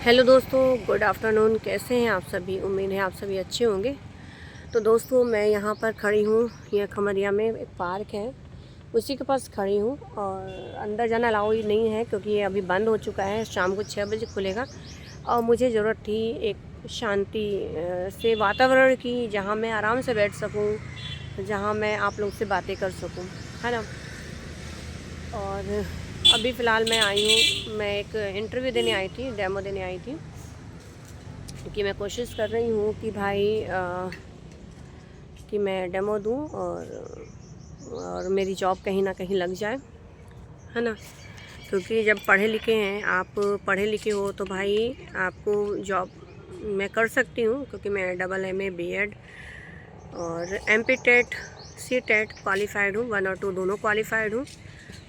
Hello दोस्तों, good afternoon. कैसे हैं आप सभी? उम्मीद है आप सभी अच्छे होंगे। तो दोस्तों, मैं यहाँ पर खड़ी हूँ। यह खमरिया में एक पार्क है, उसी के पास खड़ी हूँ। और अंदर जाना अलाउ नहीं है क्योंकि ये अभी बंद हो चुका है। शाम को 6 बजे खुलेगा। और मुझे ज़रूरत थी एक शांति से वातावरण की, जहाँ मैं आराम से बैठ सकूँ, जहाँ मैं आप लोग से बातें कर सकूँ, है ना। और अभी फ़िलहाल मैं आई हूँ, मैं एक इंटरव्यू देने आई थी, डेमो देने आई थी, कि मैं कोशिश कर रही हूँ कि भाई कि मैं डेमो दूँ और मेरी जॉब कहीं ना कहीं लग जाए, है ना। क्योंकि जब पढ़े लिखे हैं, आप पढ़े लिखे हो तो भाई आपको जॉब मैं कर सकती हूँ, क्योंकि मैं AA BEd और MP TET C TET qualified हूँ, 1 और 2 दोनों क्वालिफाइड हूँ।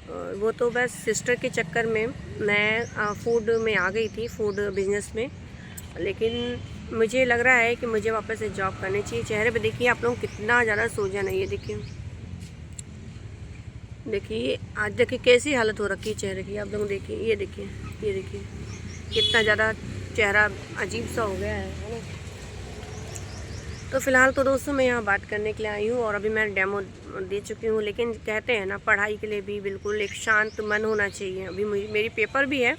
और वो तो बस सिस्टर के चक्कर में मैं फूड में आ गई थी, फूड बिजनेस में। लेकिन मुझे लग रहा है कि मुझे वापस से जॉब करनी चाहिए। चेहरे पे देखिए आप लोग कितना ज़्यादा सूजन है। ये देखिए, देखिए आज देखिए कैसी हालत हो रखी है चेहरे की। आप लोग देखिए, ये देखिए, ये देखिए कितना ज़्यादा चेहरा अजीब सा हो गया है ना। तो फ़िलहाल तो दोस्तों मैं यहाँ बात करने के लिए आई हूँ और अभी मैं डेमो दे चुकी हूँ। लेकिन कहते हैं ना, पढ़ाई के लिए भी बिल्कुल एक शांत मन होना चाहिए। अभी मेरी पेपर भी है,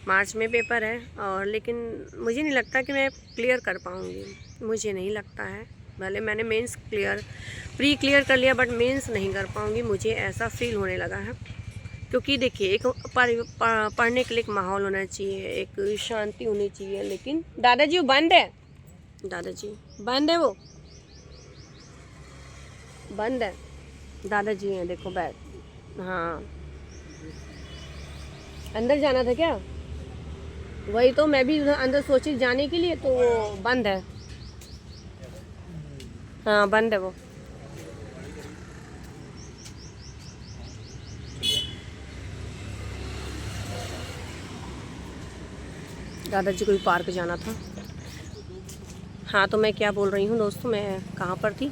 मार्च में पेपर है। और लेकिन मुझे नहीं लगता कि मैं क्लियर कर पाऊँगी, मुझे नहीं लगता है। भले मैंने मेंस प्री क्लियर कर लिया, बट मेंस नहीं कर पाऊँगी, मुझे ऐसा फील होने लगा है। क्योंकि देखिए, एक पढ़ने के लिए एक माहौल होना चाहिए, एक शांति होनी चाहिए। लेकिन दादाजी वो बंद है, दादाजी बंद है, वो बंद है। दादाजी हैं, देखो बैठ। हाँ, अंदर जाना था क्या? वही तो मैं भी उधर अंदर सोची जाने के लिए, तो वो बंद है। हाँ, बंद है वो। दादाजी को भी पार्क जाना था। हाँ, तो मैं क्या बोल रही हूँ दोस्तों, मैं कहाँ पर थी?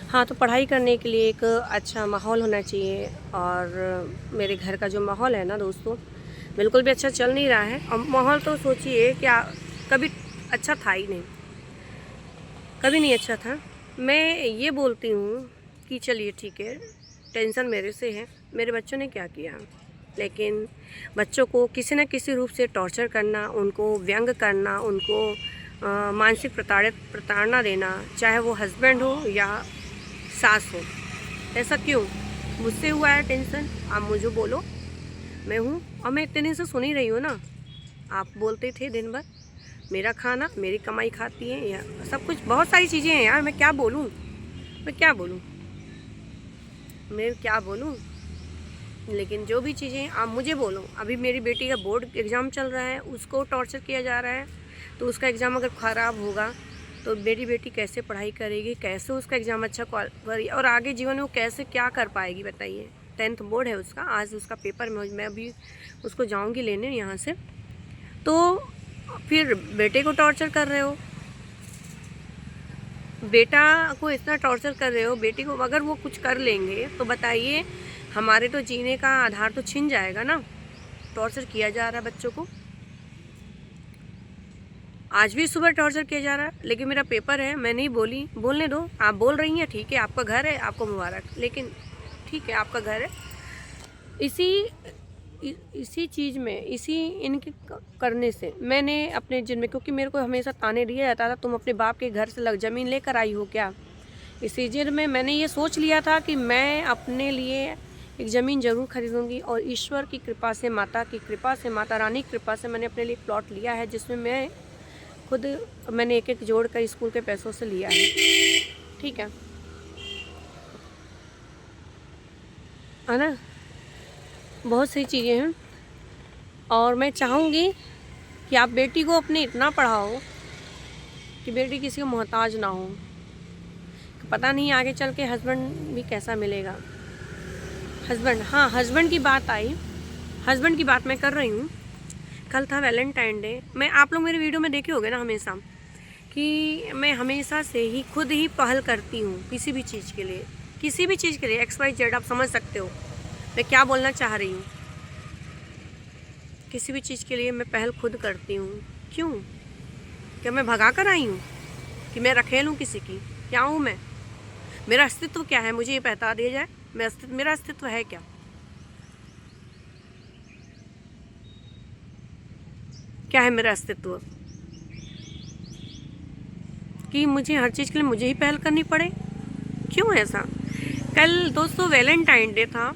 हाँ, तो पढ़ाई करने के लिए एक अच्छा माहौल होना चाहिए। और मेरे घर का जो माहौल है ना दोस्तों, बिल्कुल भी अच्छा चल नहीं रहा है। और माहौल तो सोचिए क्या, कभी अच्छा था ही नहीं, कभी नहीं अच्छा था। मैं ये बोलती हूँ कि चलिए ठीक है, टेंशन मेरे से है, मेरे बच्चों ने क्या किया। लेकिन बच्चों को किसी न किसी रूप से टॉर्चर करना, उनको व्यंग करना, उनको मानसिक प्रताड़ना देना, चाहे वो हस्बैंड हो या सास हो, ऐसा क्यों? मुझसे हुआ है टेंशन, आप मुझे बोलो, मैं हूँ। और मैं इतने दिन से सुन ही रही हूँ ना, आप बोलते थे दिन भर मेरा खाना मेरी कमाई खाती है, या सब कुछ, बहुत सारी चीज़ें हैं यार। मैं क्या बोलूँ, मैं क्या बोलूँ, मैं क्या बोलूँ। लेकिन जो भी चीज़ें आप मुझे बोलो, अभी मेरी बेटी का बोर्ड एग्ज़ाम चल रहा है, उसको टॉर्चर किया जा रहा है। तो उसका एग्ज़ाम अगर ख़राब होगा तो मेरी बेटी कैसे पढ़ाई करेगी, कैसे उसका एग्ज़ाम अच्छा और आगे जीवन में वो कैसे क्या कर पाएगी, बताइए। 10th बोर्ड है उसका, आज उसका पेपर में मैं अभी उसको जाऊँगी लेने यहाँ से। तो फिर बेटे को टॉर्चर कर रहे हो, बेटा को इतना टॉर्चर कर रहे हो। बेटी को अगर वो कुछ कर लेंगे तो बताइए, हमारे तो जीने का आधार तो छिन जाएगा ना। टॉर्चर किया जा रहा है बच्चों को, आज भी सुबह टॉर्चर किया जा रहा है। लेकिन मेरा पेपर है, मैं नहीं बोली, बोलने दो। आप बोल रही हैं, ठीक है, आपका घर है, आपको मुबारक। लेकिन ठीक है, आपका घर है, इसी चीज़ में, इसी इनके करने से मैंने अपने जिन क्योंकि मेरे को हमेशा ताने दिया जाता था, तुम अपने बाप के घर से ज़मीन लेकर आई हो क्या। इसी जिन में मैंने ये सोच लिया था कि मैं अपने लिए एक ज़मीन ज़रूर खरीदूंगी। और ईश्वर की कृपा से, माता की कृपा से, माता रानी की कृपा से मैंने अपने लिए प्लॉट लिया है, जिसमें मैं खुद मैंने एक जोड़ कर स्कूल के पैसों से लिया है, ठीक है ना। बहुत सी चीज़ें हैं। और मैं चाहूँगी कि आप बेटी को अपने इतना पढ़ाओ कि बेटी किसी को मोहताज ना हो। पता नहीं आगे चल के हस्बैंड भी कैसा मिलेगा। हस्बैंड, हाँ, हस्बैंड की बात आई, हस्बैंड की बात मैं कर रही हूँ। कल था वैलेंटाइन डे। मैं, आप लोग मेरे वीडियो में देखे होंगे ना हमेशा, कि मैं हमेशा से ही खुद ही पहल करती हूँ किसी भी चीज़ के लिए, किसी भी चीज़ के लिए, XYZ, आप समझ सकते हो मैं क्या बोलना चाह रही हूँ। किसी भी चीज़ के लिए मैं पहल खुद करती हूँ क्यों? क्या मैं भगा कर आई हूँ कि मैं रखेल हूँ किसी की? क्या हूँ मैं? मेरा अस्तित्व क्या है? मुझे ये बता दिया जाए, मेरा अस्तित्व है क्या? क्या है मेरा अस्तित्व? कि मुझे हर चीज़ के लिए मुझे ही पहल करनी पड़े? क्यों ऐसा? कल दोस्तों वैलेंटाइन डे था।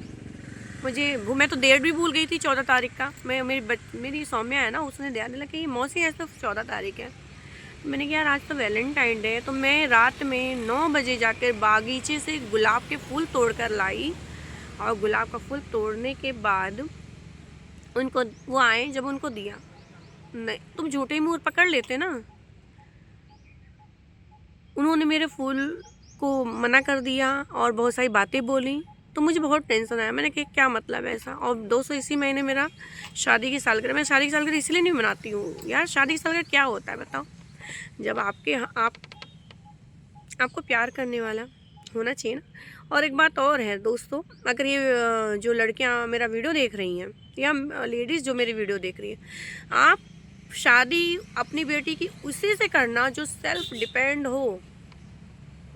मैं तो डेट भी भूल गई थी 14 तारीख का। मेरी सौम्या है ना, उसने ध्यान दिला कि मौसी आज तो 14 तारीख है। मैंने कहा यार आज तो वैलेंटाइन डे है। तो मैं रात में 9 बजे जाकर बागीचे से गुलाब के फूल तोड़ कर लाई, और गुलाब का फूल तोड़ने के बाद उनको, वो आए जब उनको दिया। नहीं, तुम झूठे मुंह पकड़ लेते ना। उन्होंने मेरे फूल को मना कर दिया और बहुत सारी बातें बोली, तो मुझे बहुत टेंशन आया। मैंने कहा क्या मतलब है ऐसा? और दोस्तों इसी महीने मेरा शादी की सालगिरह। मैं शादी की सालगिरह इसलिए नहीं मनाती हूँ यार। शादी की सालगिरह क्या होता है बताओ? जब आपको प्यार करने वाला होना चाहिए ना। और एक बात और है दोस्तों, अगर ये जो लड़कियाँ मेरा वीडियो देख रही हैं या लेडीज़ जो मेरी वीडियो देख रही है, आप शादी अपनी बेटी की उसी से करना जो सेल्फ डिपेंड हो।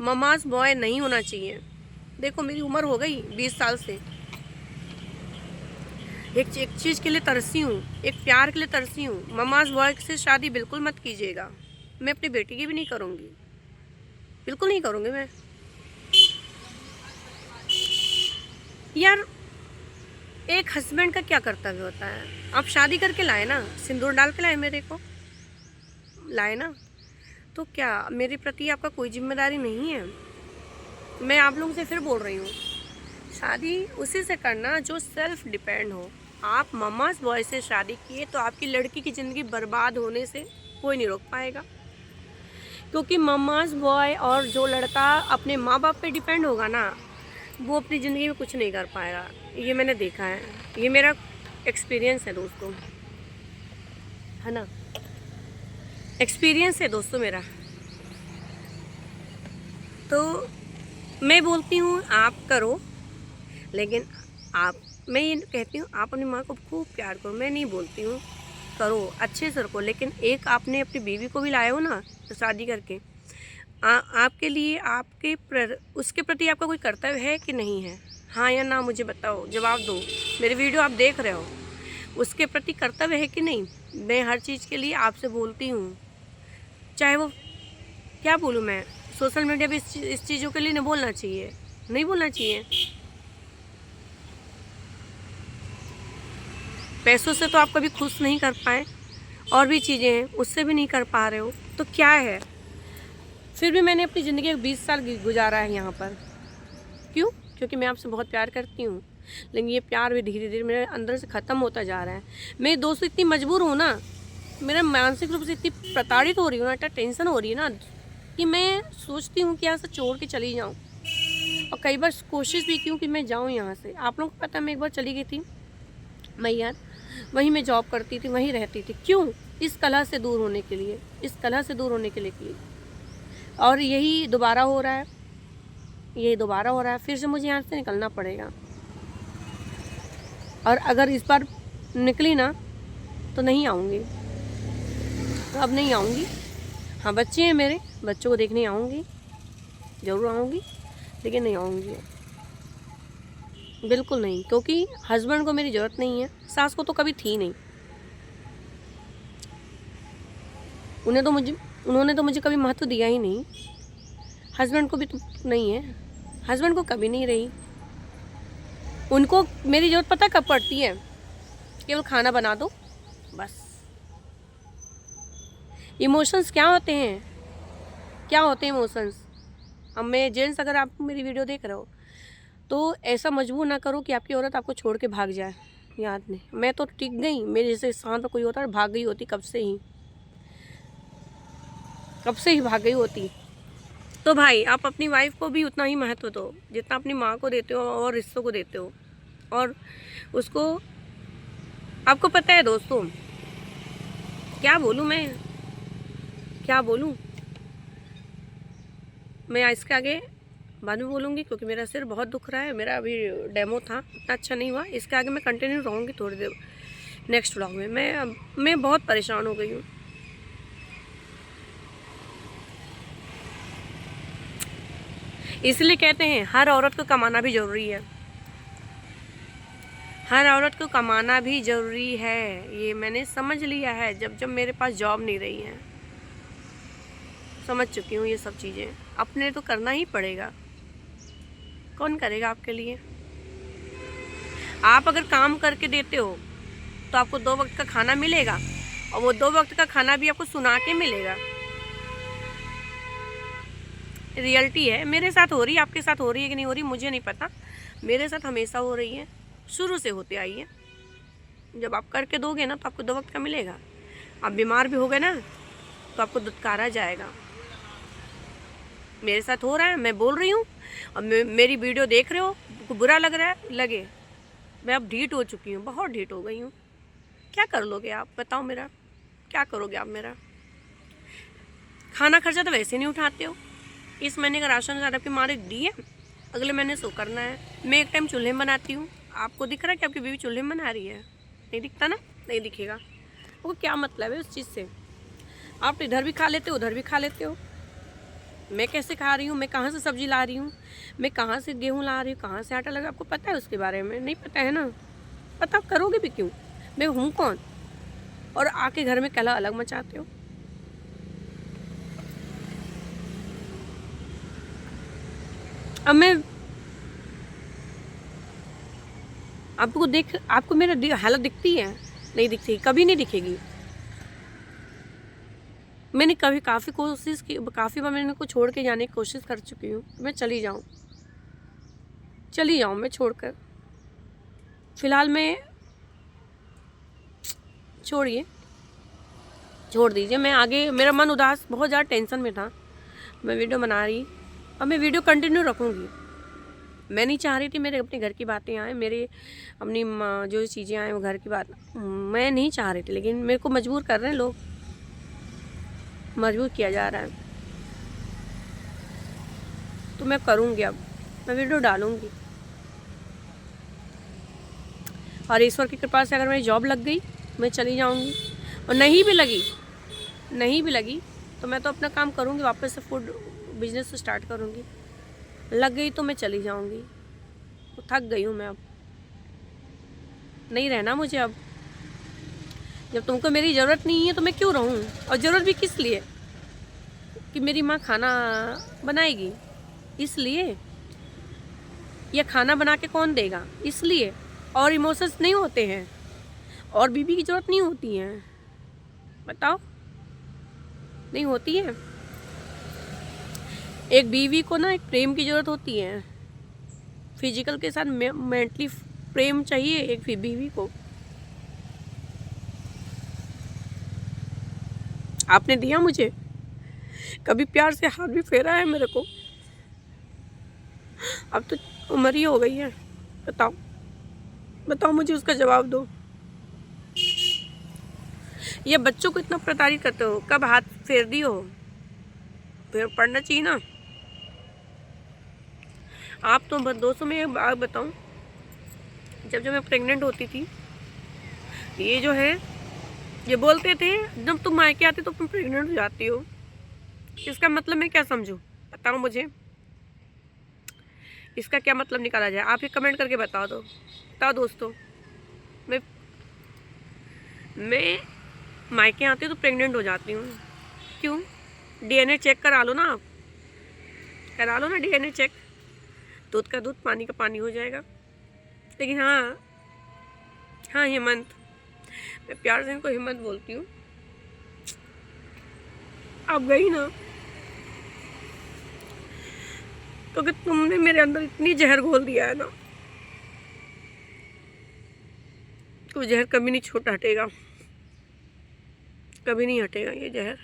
ममाज बॉय नहीं होना चाहिए। देखो मेरी उम्र हो गई 20 साल से, एक चीज़ के लिए तरसी हूँ, एक प्यार के लिए तरसी हूँ। ममाज बॉय से शादी बिल्कुल मत कीजिएगा। मैं अपनी बेटी की भी नहीं करूँगी, बिल्कुल नहीं करूँगी मैं। यार एक हस्बैंड का क्या कर्तव्य होता है? आप शादी करके लाए ना, सिंदूर डाल के लाए, मेरे को लाए ना, तो क्या मेरे प्रति आपका कोई जिम्मेदारी नहीं है? मैं आप लोगों से फिर बोल रही हूँ, शादी उसी से करना जो सेल्फ डिपेंड हो। आप ममास बॉय से शादी किए तो आपकी लड़की की ज़िंदगी बर्बाद होने से कोई नहीं रोक पाएगा। क्योंकि ममास बॉय और जो लड़का अपने माँ बाप पे डिपेंड होगा ना, वो अपनी ज़िंदगी में कुछ नहीं कर पाएगा। ये मैंने देखा है, ये मेरा एक्सपीरियंस है दोस्तों, है ना, एक्सपीरियंस है दोस्तों मेरा। तो मैं बोलती हूँ आप करो, लेकिन मैं ये कहती हूँ आप अपनी माँ को खूब प्यार करो। मैं नहीं बोलती हूँ करो, अच्छे से रखो, लेकिन एक आपने अपनी बीवी को भी लाए हो ना तो शादी करके, आपके लिए उसके प्रति आपका कोई कर्तव्य है कि नहीं है? हाँ या ना मुझे बताओ, जवाब दो। मेरे वीडियो आप देख रहे हो, उसके प्रति कर्तव्य है कि नहीं? मैं हर चीज़ के लिए आपसे बोलती हूँ, चाहे वो क्या बोलूँ मैं, सोशल मीडिया पे इस चीज़ों के लिए नहीं बोलना चाहिए, नहीं बोलना चाहिए। पैसों से तो आप कभी खुश नहीं कर पाए, और भी चीज़ें हैं उससे भी नहीं कर पा रहे हो, तो क्या है? फिर भी मैंने अपनी ज़िंदगी 20 साल गुजारा है यहाँ पर। क्यों? क्योंकि मैं आपसे बहुत प्यार करती हूँ, लेकिन ये प्यार भी धीरे धीरे मेरे अंदर से ख़त्म होता जा रहा है। मैं दोस्तों इतनी मजबूर हूँ ना, मेरा मानसिक रूप से इतनी प्रताड़ित हो रही हूँ ना, इतना टेंशन हो रही है ना, कि मैं सोचती हूँ कि यहाँ से छोड़ के चली जाऊँ। और कई बार कोशिश भी की कि मैं जाऊँ यहाँ से। आप लोगों को पता है मैं एक बार चली गई थी मैयार, वहीं मैं जॉब करती थी, वहीं रहती थी। क्यों? इस कलह से दूर होने के लिए, इस कलह से दूर होने के लिए। और यही दोबारा हो रहा है, यही दोबारा हो रहा है। फिर से मुझे यहाँ से निकलना पड़ेगा, और अगर इस बार निकली ना तो नहीं आऊँगी, तो अब नहीं आऊँगी। हाँ बच्चे हैं मेरे, बच्चों को देखने आऊँगी, ज़रूर आऊँगी, लेकिन नहीं आऊँगी बिल्कुल नहीं, क्योंकि हस्बैंड को मेरी ज़रूरत नहीं है। सास को तो कभी थी नहीं, उन्होंने तो मुझे कभी महत्व दिया ही नहीं। हस्बैंड को भी तो नहीं है, हस्बैंड को कभी नहीं रही। उनको मेरी ज़रूरत पता कब पड़ती है? केवल खाना बना दो बस। इमोशंस क्या होते हैं? क्या होते हैं इमोशंस? अब मैं जेंट्स, अगर आप मेरी वीडियो देख रहे हो तो ऐसा मजबूर ना करो कि आपकी औरत आपको छोड़ के भाग जाए। याद नहीं, मैं तो टिक गई, मेरे जैसे शांत कोई होता भाग गई होती कब से ही भाग गई होती। तो भाई आप अपनी वाइफ को भी उतना ही महत्व दो जितना अपनी माँ को देते हो और रिश्तों को देते हो। और उसको, आपको पता है दोस्तों, क्या बोलूँ मैं, क्या बोलूँ मैं, इसके आगे बाद में बोलूँगी, क्योंकि मेरा सिर बहुत दुख रहा है। मेरा अभी डेमो था, इतना अच्छा नहीं हुआ। इसके आगे मैं कंटिन्यू रहूँगी थोड़ी देर नेक्स्ट व्लॉग में। मैं बहुत परेशान हो गई हूँ। इसलिए कहते हैं हर औरत को कमाना भी ज़रूरी है, हर औरत को कमाना भी ज़रूरी है। ये मैंने समझ लिया है जब जब मेरे पास जॉब नहीं रही है, समझ चुकी हूँ ये सब चीज़ें। अपने तो करना ही पड़ेगा, कौन करेगा आपके लिए? आप अगर काम करके देते हो तो आपको 2 वक्त का खाना मिलेगा, और वो 2 वक्त का खाना भी आपको सुना के मिलेगा। रियलिटी है, मेरे साथ हो रही है, आपके साथ हो रही है कि नहीं हो रही मुझे नहीं पता, मेरे साथ हमेशा हो रही है, शुरू से होते आई है। जब आप करके दोगे ना तो आपको 2 वक्त का मिलेगा। आप बीमार भी हो गए ना तो आपको दुत्कारा जाएगा। मेरे साथ हो रहा है, मैं बोल रही हूँ, और मेरी वीडियो देख रहे हो, बुरा लग रहा है लगे, मैं अब ढीठ हो चुकी हूँ, बहुत ढीठ हो गई हूँ। क्या कर लोगे आप बताओ, मेरा क्या करोगे आप? मेरा खाना खर्चा तो वैसे नहीं उठाते हो, इस महीने का राशन कार्ड आपकी माँ ने दिए, अगले महीने सो करना है। मैं एक टाइम चूल्हे में बनाती हूँ, आपको दिख रहा है कि आपकी बीवी चूल्हे में बना रही है? नहीं दिखता ना, नहीं दिखेगा। वो क्या मतलब है उस चीज़ से? आप इधर भी खा लेते हो, उधर भी खा लेते हो। मैं कैसे खा रही हूँ, मैं कहाँ से सब्जी ला रही हूँ, मैं कहाँ से गेहूँ ला रही हूँ, कहाँ से आटा लगा, आपको पता है उसके बारे में? नहीं पता है ना, पता करोगे भी क्यों? मैं हूँ कौन? और आके घर में कलह अलग मचाते हो। अब मैं आपको मेरा हालत दिखती है? नहीं दिखती, कभी नहीं दिखेगी। मैंने कभी काफ़ी कोशिश की, काफ़ी बार मैंने को छोड़ के जाने की कोशिश कर चुकी हूँ, मैं चली जाऊँ मैं छोड़कर। फिलहाल मैं छोड़ दीजिए। मैं आगे, मेरा मन उदास, बहुत ज़्यादा टेंशन में था, मैं वीडियो बना रही, अब मैं वीडियो कंटिन्यू रखूँगी। मैं नहीं चाह रही थी मेरे अपने घर की बातें आए, मेरे अपनी जो चीज़ें आए वो घर की बात मैं नहीं चाह रही थी, लेकिन मेरे को मजबूर कर रहे हैं लोग, मजबूर किया जा रहा है, तो मैं करूँगी। अब मैं वीडियो डालूँगी, और ईश्वर की कृपा से अगर मेरी जॉब लग गई मैं चली जाऊँगी, और नहीं भी लगी तो मैं तो अपना काम करूँगी, वापस से फूड बिजनेस स्टार्ट करूँगी। लग गई तो मैं चली जाऊँगी, तो थक गई हूँ मैं, अब नहीं रहना मुझे। अब जब तुमको मेरी ज़रूरत नहीं है तो मैं क्यों रहूँ? और ज़रूरत भी किस लिए? कि मेरी माँ खाना बनाएगी इसलिए, या खाना बना के कौन देगा इसलिए? और इमोशंस नहीं होते हैं, और बीबी की ज़रूरत नहीं होती है, बताओ, नहीं होती है। एक बीवी को ना एक प्रेम की ज़रूरत होती है, फिजिकल के साथ मेंटली प्रेम चाहिए एक बीवी को। आपने दिया मुझे? कभी प्यार से हाथ भी फेरा है मेरे को? अब तो उम्र ही हो गई है, बताओ मुझे उसका जवाब दो। ये बच्चों को इतना प्रताड़ित करते हो, कब हाथ फेर दी हो? फिर पढ़ना चाहिए ना। आप तो दोस्तों में एक बात बताऊं, जब मैं प्रेग्नेंट होती थी, ये जो है ये बोलते थे जब तुम मायके आती तो तुम प्रेग्नेंट हो जाती हो। इसका मतलब मैं क्या समझूं? बताओ मुझे, इसका क्या मतलब निकाला जाए? आप ही कमेंट करके बताओ दोस्तों। मैं मायके आती हूँ तो प्रेग्नेंट हो जाती हूँ, क्यों? डीएनए चेक करा लो ना, आप करा लो ना डीएनए चेक, दूध का दूध पानी का पानी हो जाएगा। लेकिन हाँ हेमंत, मैं प्यार से इनको हेमंत बोलती हूँ, आप गई ना क्योंकि तुमने मेरे अंदर इतनी जहर घोल दिया है ना, तो जहर कभी नहीं हटेगा, कभी नहीं हटेगा ये जहर।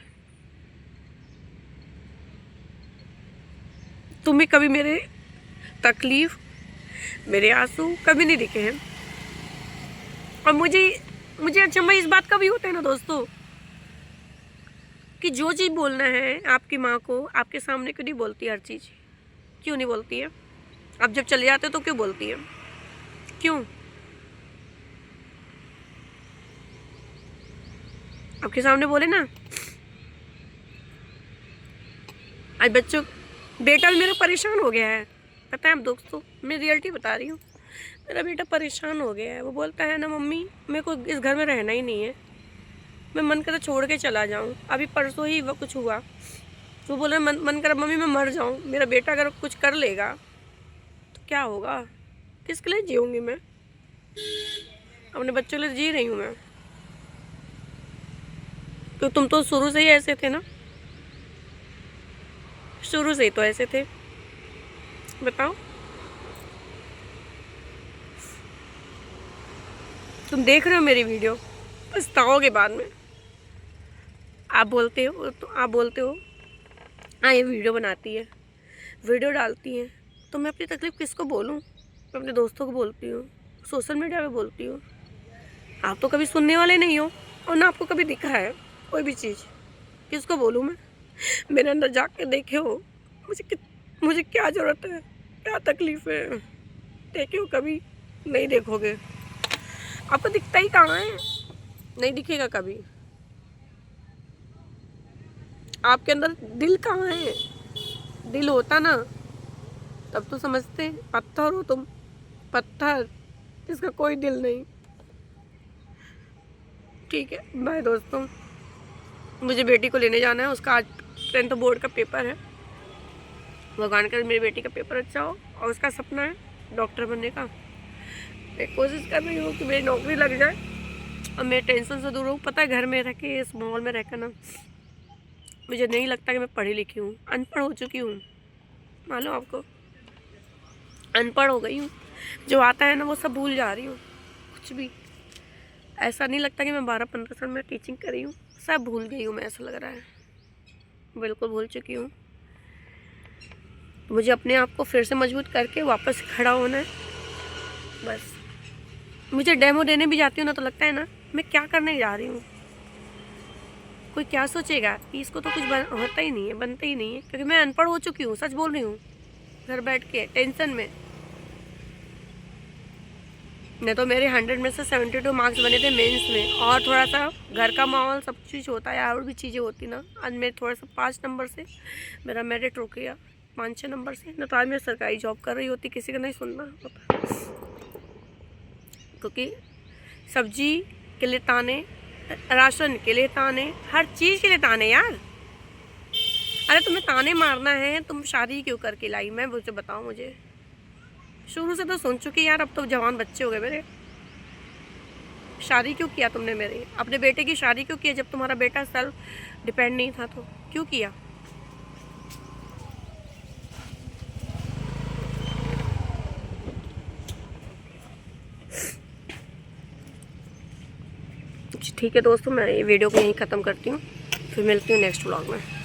तुम्हें कभी मेरे तकलीफ, मेरे आंसू कभी नहीं दिखे हैं, और मुझे अचंभा इस बात का भी होता है ना दोस्तों, कि जो चीज़ बोलना है आपकी माँ को आपके सामने क्यों नहीं बोलती? हर चीज़ क्यों नहीं बोलती है? अब जब चले जाते हो तो क्यों बोलती है? क्यों? आपके सामने बोले ना। आज बेटा भी मेरा परेशान हो गया है, पता है आप दोस्तों, मैं रियलिटी बता रही हूँ। मेरा बेटा परेशान हो गया है। वो बोलता है ना मम्मी मेरे को इस घर में रहना ही नहीं है, मैं मन करता छोड़ के चला जाऊँ। अभी परसों ही वो कुछ हुआ, वो बोल रहा मन कर मम्मी मैं मर जाऊँ। मेरा बेटा अगर कुछ कर लेगा तो क्या होगा, किसके लिए जीऊँगी मैं? अपने बच्चों के लिए जी रही हूँ मैं। तो तुम तो शुरू से ही ऐसे थे ना, शुरू से ही तो ऐसे थे, बताओ। तुम देख रहे हो मेरी वीडियो, पछताओगे बाद में। आप बोलते हो हाँ ये वीडियो बनाती है, वीडियो डालती है, तो मैं अपनी तकलीफ़ किसको बोलूँ? मैं अपने दोस्तों को बोलती हूँ, सोशल मीडिया पे बोलती हूँ। आप तो कभी सुनने वाले नहीं हो और ना आपको कभी दिखा है कोई भी चीज़, किसको बोलूँ मैं? मेरे अंदर जाके देखे हो मुझे क्या ज़रूरत है, क्या तकलीफ़ है, देखे हो कभी? नहीं देखोगे, आपको दिखता ही कहाँ है, नहीं दिखेगा कभी। आपके अंदर दिल कहाँ है? दिल होता ना तब तो समझते। पत्थर हो तुम, पत्थर जिसका कोई दिल नहीं। ठीक है बाय दोस्तों, मुझे बेटी को लेने जाना है, उसका आज 10th बोर्ड का पेपर है। भगवान करे मेरी बेटी का पेपर अच्छा हो, और उसका सपना है डॉक्टर बनने का। मैं कोशिश कर रही हूँ कि मेरी नौकरी लग जाए और मैं टेंशन से दूर हूँ। पता है घर में रह के, इस माहौल में रहकर ना मुझे नहीं लगता कि मैं पढ़ी लिखी हूँ, अनपढ़ हो चुकी हूँ। मालूम आपको, अनपढ़ हो गई हूँ, जो आता है ना वो सब भूल जा रही हूँ। कुछ भी ऐसा नहीं लगता कि मैं 12-15 साल में टीचिंग करी हूँ, सब भूल गई हूँ मैं, ऐसा लग रहा है बिल्कुल भूल चुकी हूँ। मुझे अपने आप को फिर से मजबूत करके वापस खड़ा होना है बस। मुझे डेमो देने भी जाती हूँ ना तो लगता है ना मैं क्या करने जा रही हूँ। कोई क्या सोचेगा कि इसको तो कुछ होता ही नहीं है, बनता ही नहीं है, क्योंकि मैं अनपढ़ हो चुकी हूँ, सच बोल रही हूँ। घर बैठ के टेंशन में, नहीं तो मेरे 100 में से 72 मार्क्स बने थे मेंस में, और थोड़ा सा घर का माहौल सब चीज़ होता है, और भी चीज़ें होती ना, आज मैं थोड़ा सा 5 नंबर से मेरा मेरिट रुक गया, 5-6 नंबर से, ना तो आज मैं सरकारी जॉब कर रही होती, किसी का नहीं सुनना होता। क्योंकि सब्जी के लिए ताने, राशन के लिए ताने, हर चीज़ के लिए ताने यार। अरे तुम्हें ताने मारना है, तुम शादी क्यों करके लाई? मैं मुझे बताओ, मुझे शुरू से तो सुन चुकी यार, अब तो जवान बच्चे हो गए मेरे। शादी क्यों किया तुमने मेरे? अपने बेटे की शादी क्यों किया जब तुम्हारा बेटा सेल्फ डिपेंड नहीं था? तो क्यों किया? ठीक है दोस्तों, मैं ये वीडियो को यहीं ख़त्म करती हूँ, फिर मिलती हूँ नेक्स्ट व्लॉग में।